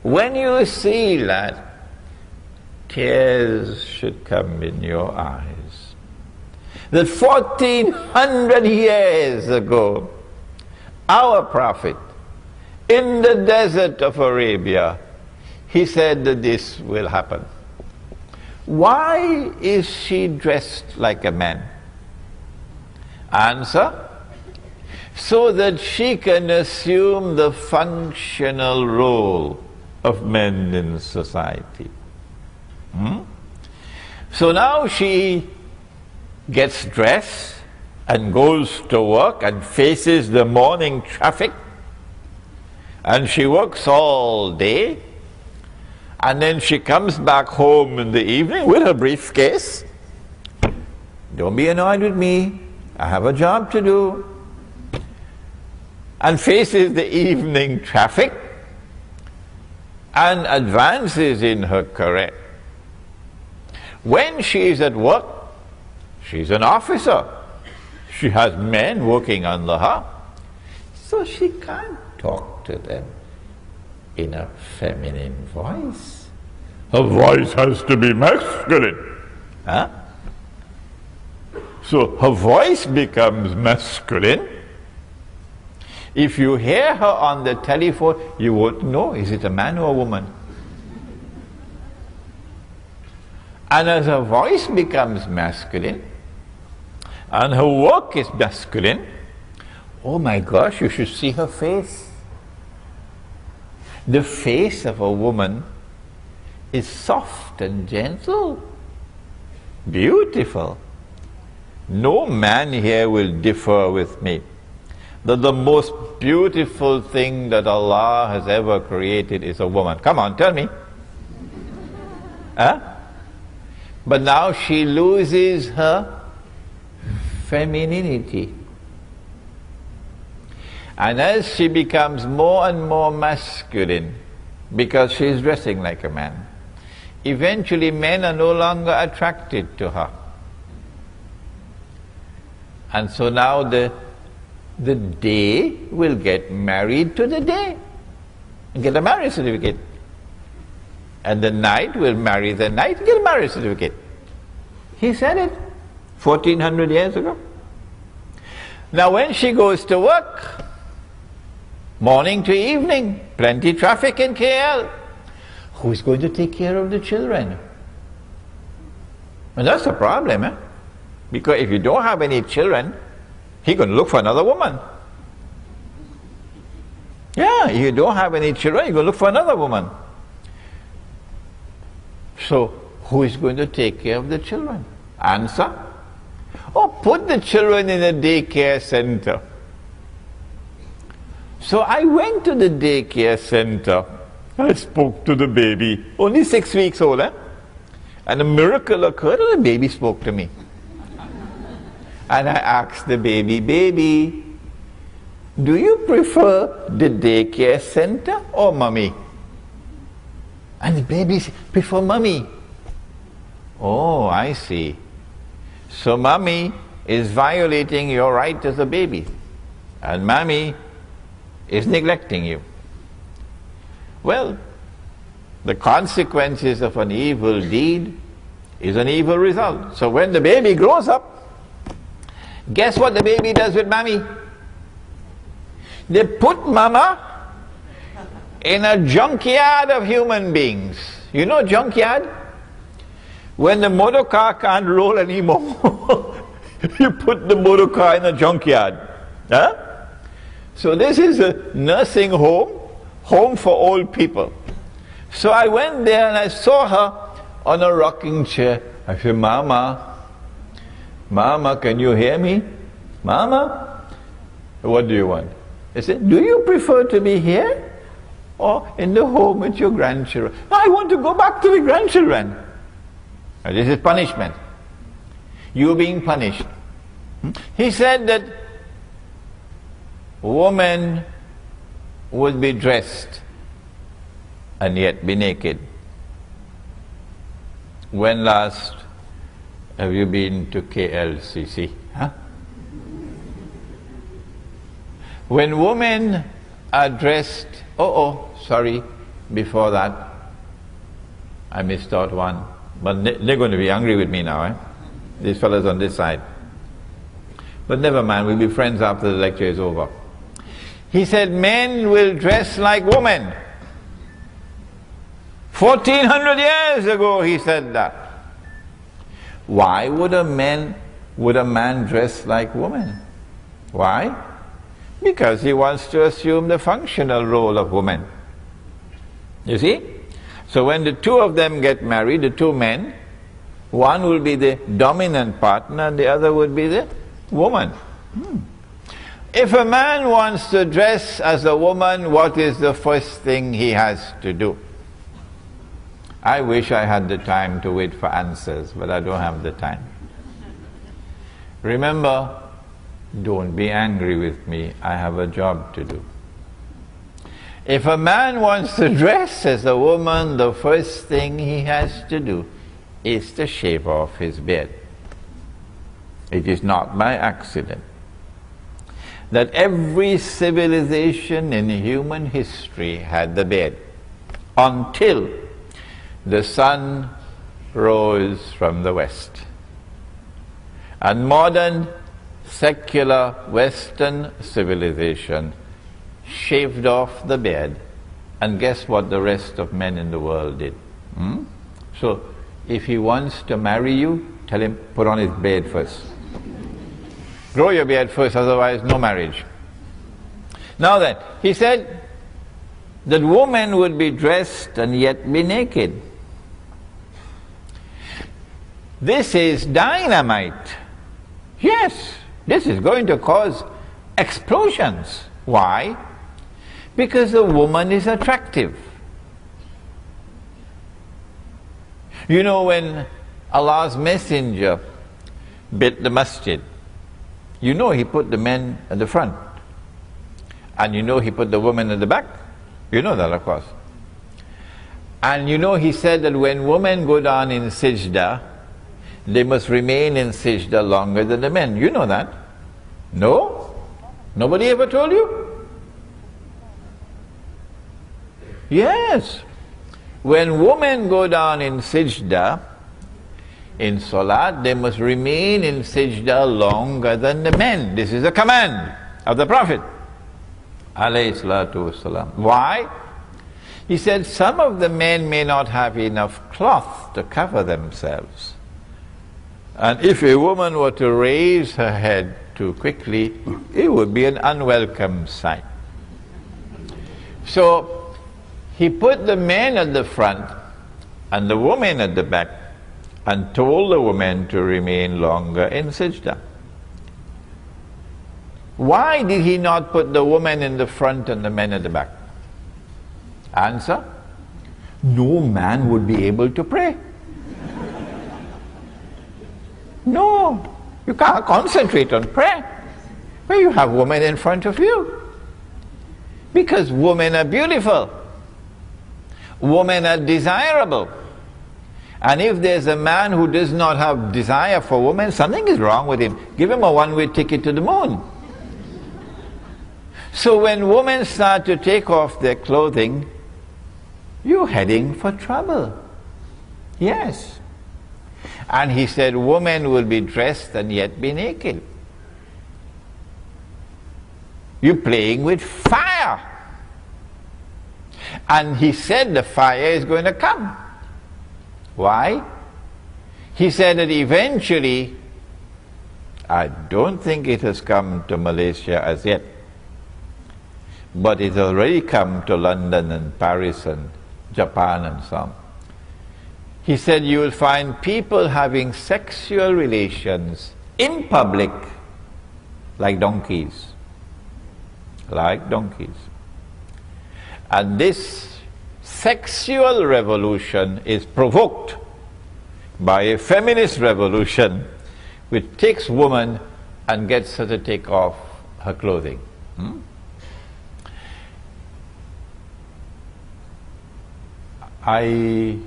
When you see that, tears should come in your eyes. That 1400 years ago, our Prophet, in the desert of Arabia, he said that this will happen. Why is she dressed like a man? Answer: so that she can assume the functional role of men in society. So now she gets dressed and goes to work and faces the morning traffic, and she works all day, and then she comes back home in the evening with her briefcase. Don't be annoyed with me, I have a job to do. And faces the evening traffic and advances in her career. When she is at work, she's an officer. She has men working under her, so she can't talk to them in a feminine voice. Her voice has to be masculine. So her voice becomes masculine. If you hear her on the telephone, you won't know, is it a man or a woman? And as her voice becomes masculine, and her work is masculine, oh my gosh, you should see her face. The face of a woman is soft and gentle, beautiful. No man here will differ with me that the most beautiful thing that Allah has ever created is a woman. Come on, tell me. But now she loses her femininity. And as she becomes more and more masculine, because she is dressing like a man, eventually men are no longer attracted to her. And so now the day will get married to the day and get a marriage certificate. And the night will marry the night and get a marriage certificate. He said it 1400 years ago. Now when she goes to work, morning to evening, plenty traffic in KL, who's going to take care of the children? And that's a problem, because if you don't have any children, he's going to look for another woman. Yeah, if you don't have any children, you're going to look for another woman. So, who is going to take care of the children? Answer: oh, put the children in a daycare center. So I went to the daycare center. I spoke to the baby, only 6 weeks old, and a miracle occurred, and the baby spoke to me. And I asked the baby, "Baby, do you prefer the daycare center or mommy?" And the baby said, "Prefer mommy." Oh, I see. So mommy is violating your right as a baby, and mommy is neglecting you. Well, the consequences of an evil deed is an evil result. So when the baby grows up, guess what the baby does with mommy? They put mama in a junkyard of human beings. You know junkyard? When the motor car can't roll anymore, you put the motor car in a junkyard. So this is a nursing home for old people. So I went there and I saw her on a rocking chair. I said, "Mama, Mama, can you hear me? Mama, what do you want?" I said, "Do you prefer to be here or in the home with your grandchildren. I want to go back to the grandchildren. This is punishment. You being punished. He said that woman would be dressed and yet be naked. When last have you been to KLCC? Huh? When women are dressed, sorry, before that, I missed out one. But they're going to be angry with me now, eh? These fellas on this side. But never mind, we'll be friends after the lecture is over. He said men will dress like women. 1400 years ago he said that. Why would a man dress like woman? Why? Because he wants to assume the functional role of woman. You see? So when the two of them get married, the two men, one will be the dominant partner and the other would be the woman. If a man wants to dress as a woman, what is the first thing he has to do? I wish I had the time to wait for answers, but I don't have the time. Remember, don't be angry with me, I have a job to do. If a man wants to dress as a woman, the first thing he has to do is to shave off his beard. It is not by accident that every civilization in human history had the beard until the sun rose from the west. And modern secular Western civilization shaved off the beard, and guess what the rest of men in the world did? So if he wants to marry you, tell him, put on his beard first. Grow your beard first, otherwise no marriage. Now then, he said that woman would be dressed and yet be naked. This is dynamite. Yes, this is going to cause explosions. Why? Because the woman is attractive. You know, when Allah's messenger built the masjid, you know he put the men at the front, and you know he put the women at the back. You know that, of course. And you know he said that when women go down in sajda, they must remain in sajda longer than the men. You know that? No? Nobody ever told you? Yes. When women go down in sajda, in salat, they must remain in sajda longer than the men. This is a command of the Prophet alayhi salatu wasalam. Why? He said some of the men may not have enough cloth to cover themselves. And if a woman were to raise her head too quickly, it would be an unwelcome sight. So he put the men at the front and the women at the back, and told the women to remain longer in sajda. Why did he not put the women in the front and the men at the back? Answer: no man would be able to pray. No, you can't concentrate on prayer when you have women in front of you. Because women are beautiful. Women are desirable. And if there's a man who does not have desire for women, something is wrong with him. Give him a one-way ticket to the moon. So when women start to take off their clothing, you're heading for trouble. Yes. And he said women will be dressed and yet be naked. You're playing with fire. And he said the fire is going to come. Why? He said that eventually, I don't think it has come to Malaysia as yet, but it has already come to London and Paris and Japan and so on. He said you will find people having sexual relations in public like donkeys. Like donkeys. And this sexual revolution is provoked by a feminist revolution which takes woman and gets her to take off her clothing. I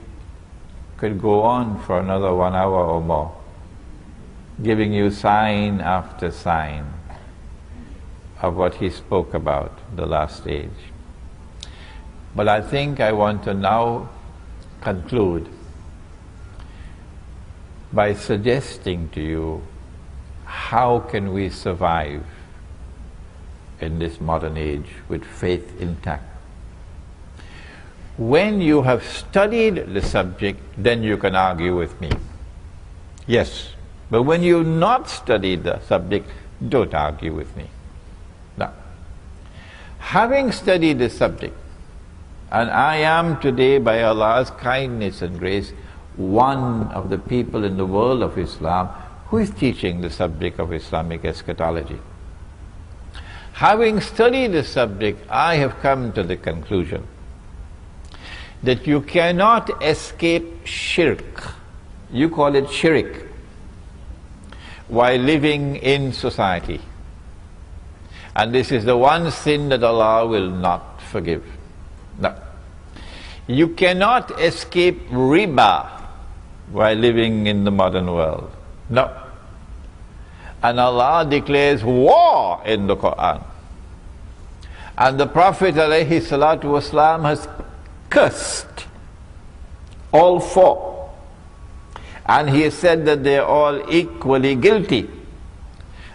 could go on for another 1 hour or more, giving you sign after sign of what he spoke about, the last age. But I think I want to now conclude by suggesting to you, how can we survive in this modern age with faith intact? When you have studied the subject, then you can argue with me. Yes, but when you've not studied the subject, don't argue with me. Now, having studied the subject, and I am today, by Allah's kindness and grace, one of the people in the world of Islam who is teaching the subject of Islamic eschatology. Having studied the subject, I have come to the conclusion that you cannot escape shirk, you call it shirk, while living in society. And this is the one sin that Allah will not forgive. No. You cannot escape riba while living in the modern world. No. And Allah declares war in the Quran. And the Prophet ﷺ has cursed all four. And he has said that they are all equally guilty.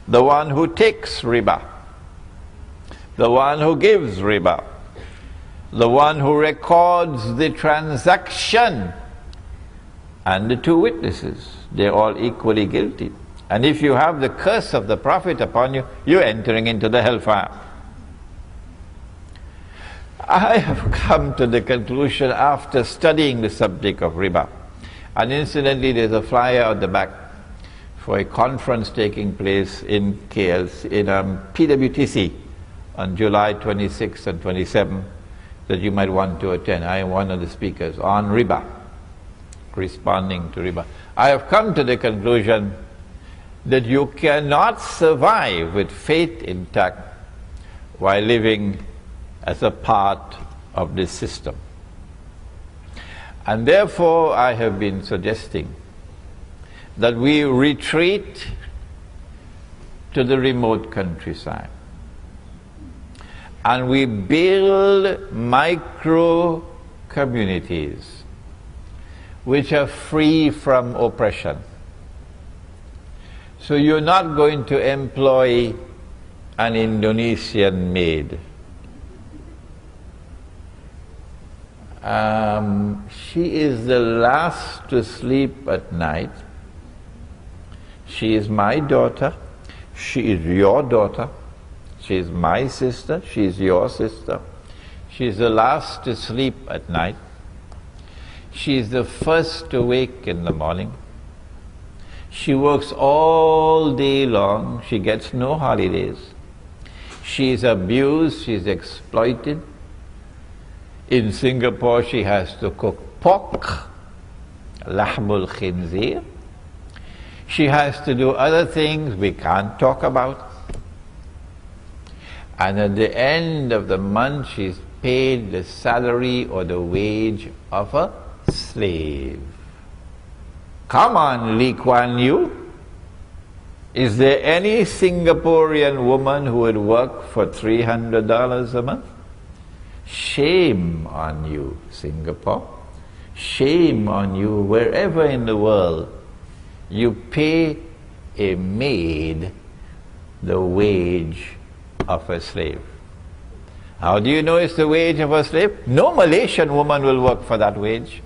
The one who takes riba, the one who gives riba, the one who records the transaction, and the two witnesses, they're all equally guilty. And if you have the curse of the Prophet upon you, you're entering into the hellfire. I have come to the conclusion after studying the subject of riba, and incidentally there's a flyer at the back for a conference taking place in PWTC on July 26th and 27th that you might want to attend. I am one of the speakers on riba, responding to riba. I have come to the conclusion that you cannot survive with faith intact while living as a part of this system. And therefore I have been suggesting that we retreat to the remote countryside and we build micro communities which are free from oppression. So you're not going to employ an Indonesian maid. She is the last to sleep at night. She is my daughter. She is your daughter. She is my sister. She is your sister. She is the last to sleep at night. She is the first to wake in the morning. She works all day long. She gets no holidays. She is abused. She is exploited. In Singapore, she has to cook pork, lahmul khinzir. She has to do other things we can't talk about. And at the end of the month, she's paid the salary or the wage of a slave. Come on, Lee Kuan Yew. Is there any Singaporean woman who would work for $300 a month? Shame on you, Singapore. Shame on you, wherever in the world you pay a maid the wage of a slave. How do you know it's the wage of a slave? No Malaysian woman will work for that wage.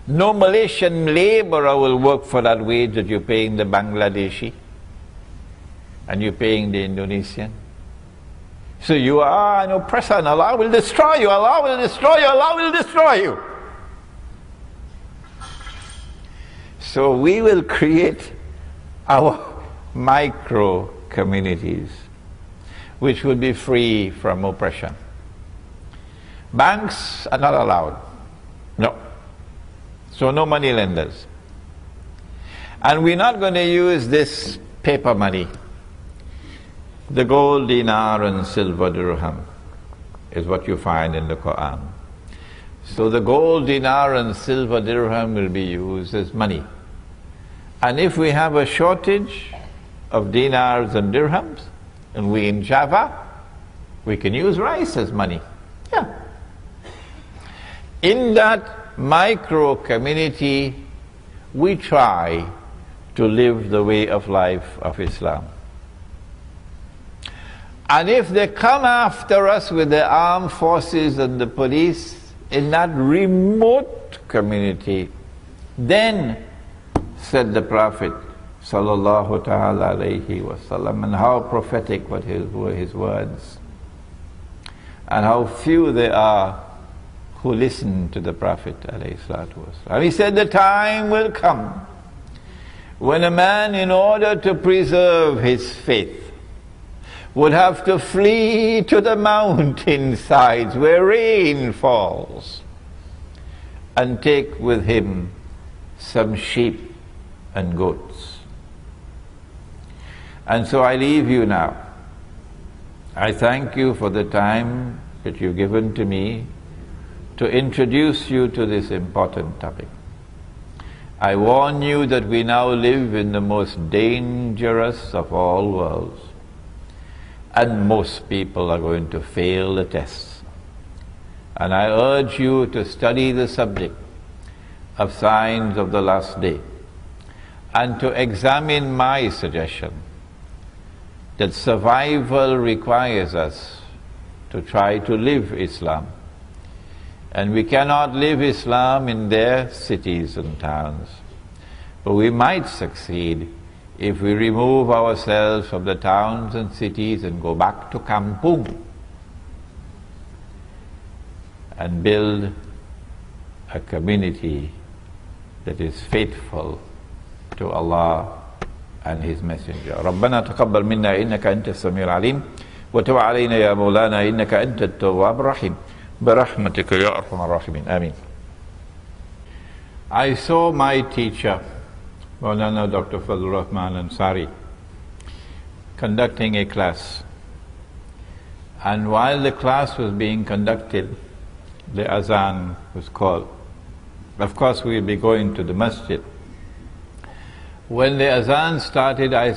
No Malaysian laborer will work for that wage that you're paying the Bangladeshi and you're paying the Indonesian. So you are an oppressor and Allah will destroy you, Allah will destroy you, Allah will destroy you. So we will create our micro communities which will be free from oppression. Banks are not allowed. No. So no money lenders. And we're not going to use this paper money. The gold dinar and silver dirham is what you find in the Quran. So the gold dinar and silver dirham will be used as money. And if we have a shortage of dinars and dirhams, and we in Java, we can use rice as money. Yeah. In that micro community, we try to live the way of life of Islam. And if they come after us with the armed forces and the police in that remote community, then, said the Prophet Sallallahu Alayhi wasallam, and how prophetic were his words, and how few there are who listen to the Prophet alayhi salatu wasallam. He said, the time will come when a man, in order to preserve his faith, would have to flee to the mountainsides where rain falls and take with him some sheep and goats. And so I leave you now. I thank you for the time that you've given to me to introduce you to this important topic. I warn you that we now live in the most dangerous of all worlds, and most people are going to fail the tests. And I urge you to study the subject of signs of the last day, and to examine my suggestion that survival requires us to try to live Islam. And we cannot live Islam in their cities and towns, but we might succeed if we remove ourselves from the towns and cities and go back to kampung and build a community that is faithful to Allah and His Messenger. ربنا تقبل منا إنك أنت السميع العليم وتب علينا يا مولانا إنك أنت التواب الرحيم برحمتك يا أرحم الراحمين آمين. I saw my teacher, Maulana Dr. Fazlur Rahman Ansari, conducting a class, and while the class was being conducted, the azan was called. Of course we will be going to the masjid. When the azan started, I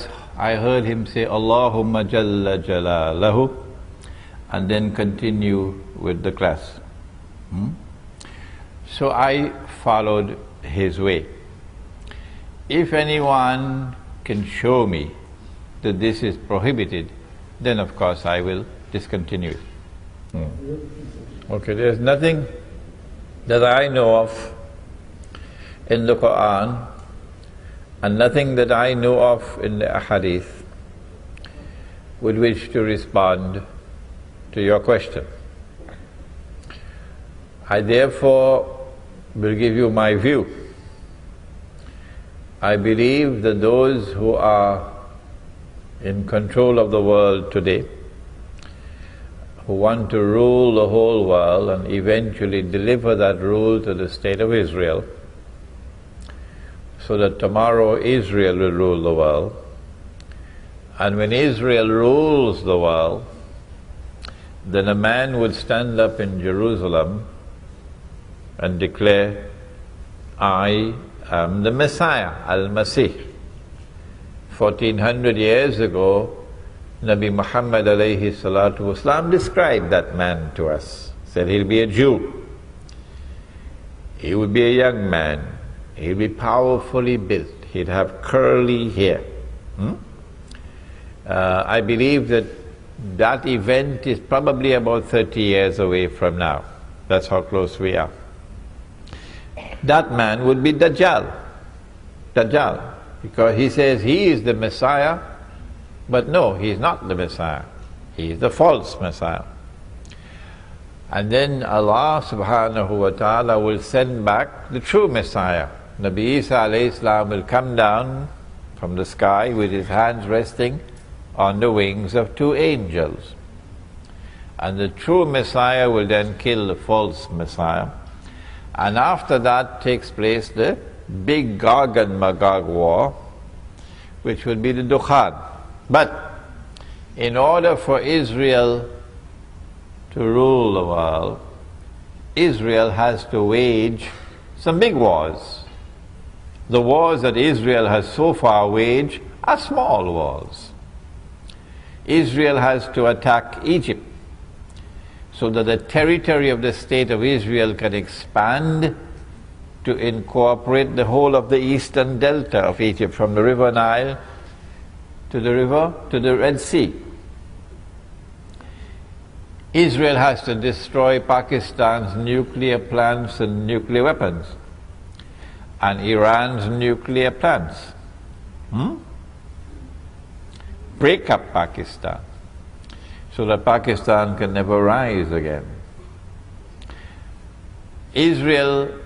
heard him say, Allahumma Jalla Jalalahu, and then continue with the class. So I followed his way. If anyone can show me that this is prohibited, then of course I will discontinue it. Okay, there's nothing that I know of in the Quran, and nothing that I know of in the Ahadith with which to respond to your question. I therefore will give you my view. I believe that those who are in control of the world today, who want to rule the whole world and eventually deliver that rule to the state of Israel, so that tomorrow Israel will rule the world, and when Israel rules the world, then a man would stand up in Jerusalem and declare, I am the Messiah, Al-Masih. 1400 years ago, Nabi Muhammad alayhi salatu wasalam described that man to us. Said he'll be a Jew, he would be a young man, he'll be powerfully built, he'd have curly hair. I believe that that event is probably about 30 years away from now. That's how close we are. That man would be Dajjal. Dajjal. Because he says he is the Messiah, but no, he is not the Messiah. He is the false Messiah. And then Allah subhanahu wa ta'ala will send back the true Messiah. Nabi Isa alayhi salam will come down from the sky with his hands resting on the wings of two angels. And the true Messiah will then kill the false Messiah. And after that takes place the big Gog and Magog war, which will be the Dukhan. But in order for Israel to rule the world, Israel has to wage some big wars. The wars that Israel has so far waged are small wars. Israel has to attack Egypt so that the territory of the state of Israel can expand to incorporate the whole of the eastern delta of Egypt, from the river Nile to the Red Sea. Israel has to destroy Pakistan's nuclear plants and nuclear weapons, and Iran's nuclear plants. Break up Pakistan so that Pakistan can never rise again. Israel,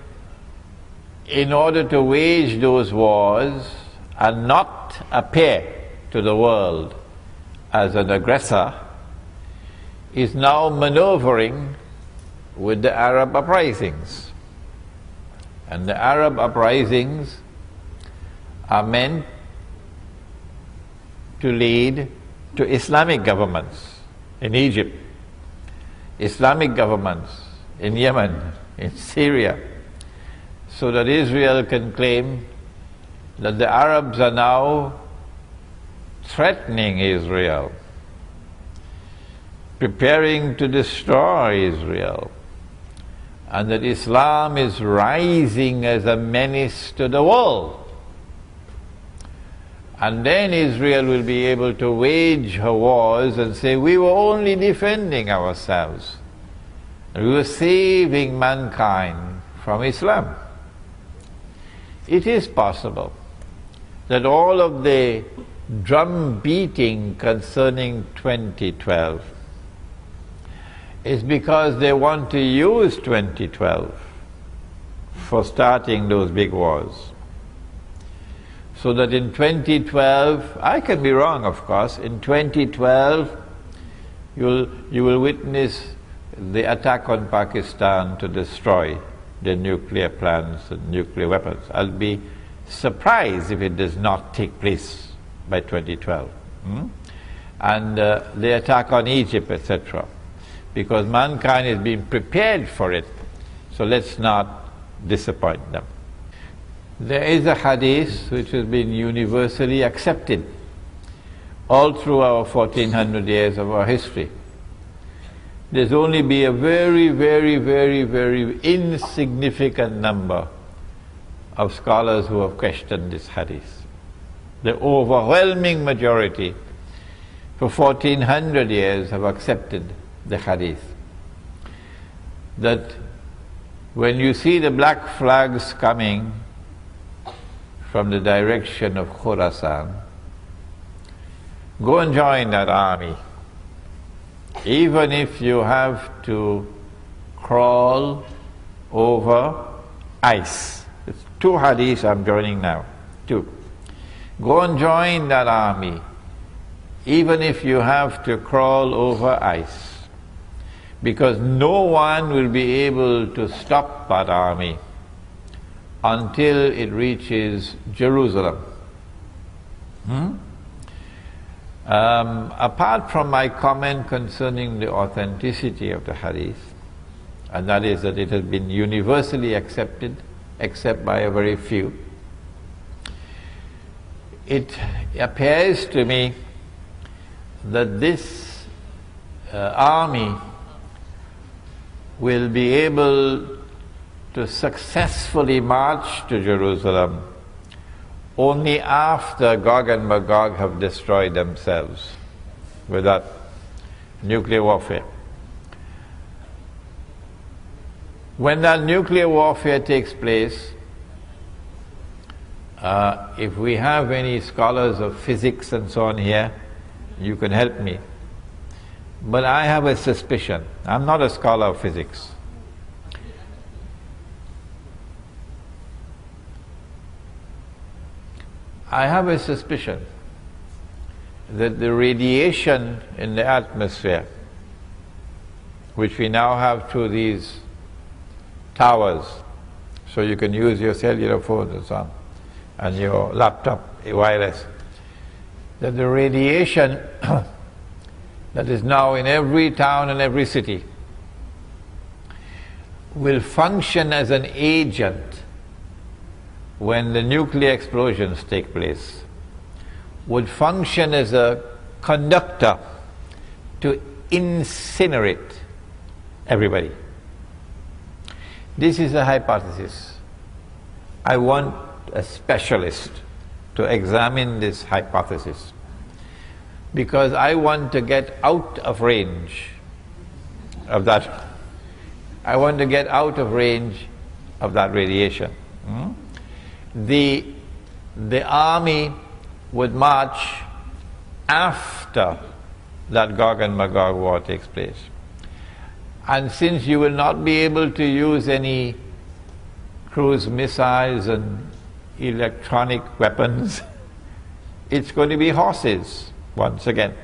in order to wage those wars and not appear to the world as an aggressor, is now maneuvering with the Arab uprisings. And the Arab uprisings are meant to lead to Islamic governments in Egypt, Islamic governments in Yemen, in Syria, so that Israel can claim that the Arabs are now threatening Israel, preparing to destroy Israel, and that Islam is rising as a menace to the world. And then Israel will be able to wage her wars and say, we were only defending ourselves. We were saving mankind from Islam. It is possible that all of the drum beating concerning 2012 is because they want to use 2012 for starting those big wars. So that in 2012, I can be wrong of course, in 2012 you will witness the attack on Pakistan to destroy the nuclear plants and nuclear weapons. I'll be surprised if it does not take place by 2012. And the attack on Egypt, etc. Because mankind is being prepared for it, so let's not disappoint them. There is a hadith which has been universally accepted all through our 1400 years of our history. There's only been a very, very, very, very insignificant number of scholars who have questioned this hadith. The overwhelming majority for 1400 years have accepted the hadith. That when you see the black flags coming from the direction of Khurasan, go and join that army. Even if you have to crawl over ice. It's 2 hadiths I'm joining now. 2. Go and join that army, even if you have to crawl over ice. Because no one will be able to stop that army until it reaches Jerusalem. Apart from my comment concerning the authenticity of the hadith, and that is that it has been universally accepted, except by a very few, it appears to me that this army will be able to successfully march to Jerusalem only after Gog and Magog have destroyed themselves with that nuclear warfare. When that nuclear warfare takes place, if we have any scholars of physics and so on here, you can help me. But I have a suspicion. I'm not a scholar of physics. I have a suspicion that the radiation in the atmosphere which we now have through these towers, so you can use your cellular phones and so on, and your laptop, wireless, that the radiation that is now in every town and every city will function as an agent when the nuclear explosions take place, would function as a conductor to incinerate everybody. This is a hypothesis. I want a specialist to examine this hypothesis, because I want to get out of range of that. I want to get out of range of that radiation. The army would march after that Gog and Magog war takes place. And since you will not be able to use any cruise missiles and electronic weapons, it's going to be horses once again.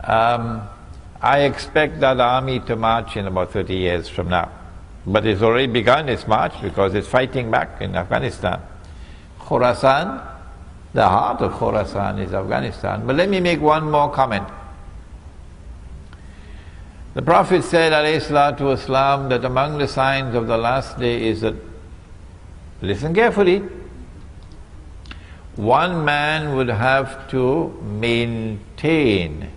I expect that army to march in about 30 years from now. But it's already begun its march because it's fighting back in Afghanistan. Khorasan, the heart of Khorasan is Afghanistan. But let me make one more comment. The Prophet said, alayhi salatu wasalam, that among the signs of the last day is that, listen carefully, one man would have to maintain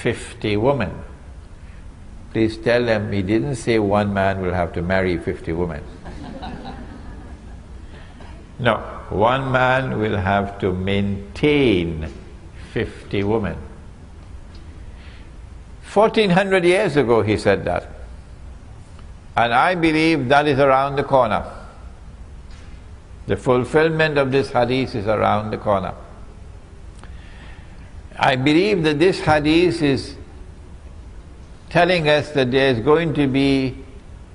50 women. Please tell them he didn't say one man will have to marry 50 women. No, one man will have to maintain 50 women. 1400 years ago he said that. And I believe that is around the corner. The fulfillment of this hadith is around the corner. I believe that this hadith is telling us that there is going to be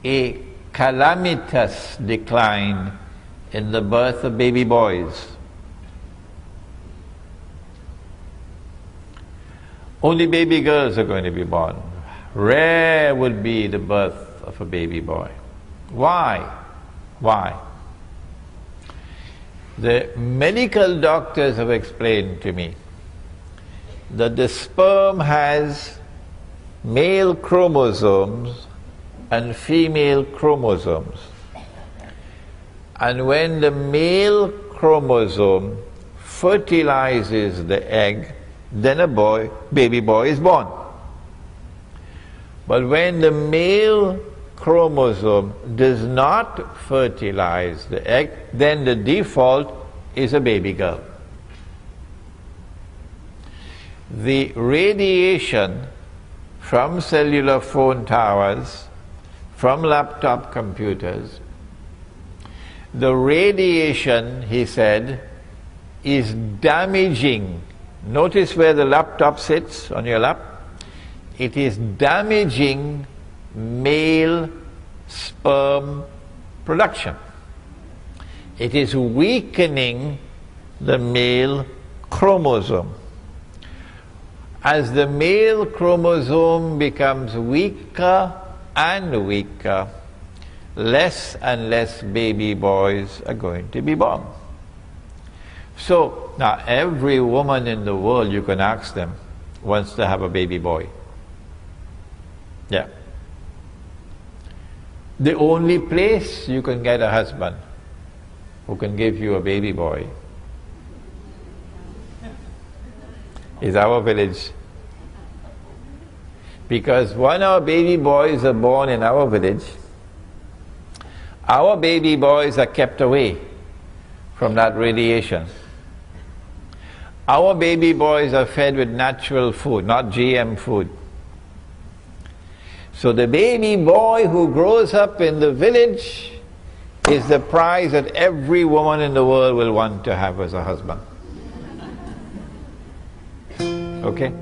a calamitous decline in the birth of baby boys. Only baby girls are going to be born. Rare would be the birth of a baby boy. Why? Why? The medical doctors have explained to me that the sperm has male chromosomes and female chromosomes. And when the male chromosome fertilizes the egg, then a baby boy is born. But when the male chromosome does not fertilize the egg, then the default is a baby girl. The radiation from cellular phone towers, from laptop computers, the radiation, he said, is damaging. Notice where the laptop sits on your lap. It is damaging male sperm production. It is weakening the male chromosome. As the male chromosome becomes weaker and weaker, less and less baby boys are going to be born. So, now every woman in the world, you can ask them, wants to have a baby boy. Yeah. The only place you can get a husband who can give you a baby boy is our village. Because when our baby boys are born in our village, our baby boys are kept away from that radiation. Our baby boys are fed with natural food, not GM food. So the baby boy who grows up in the village is the prize that every woman in the world will want to have as a husband. Okay?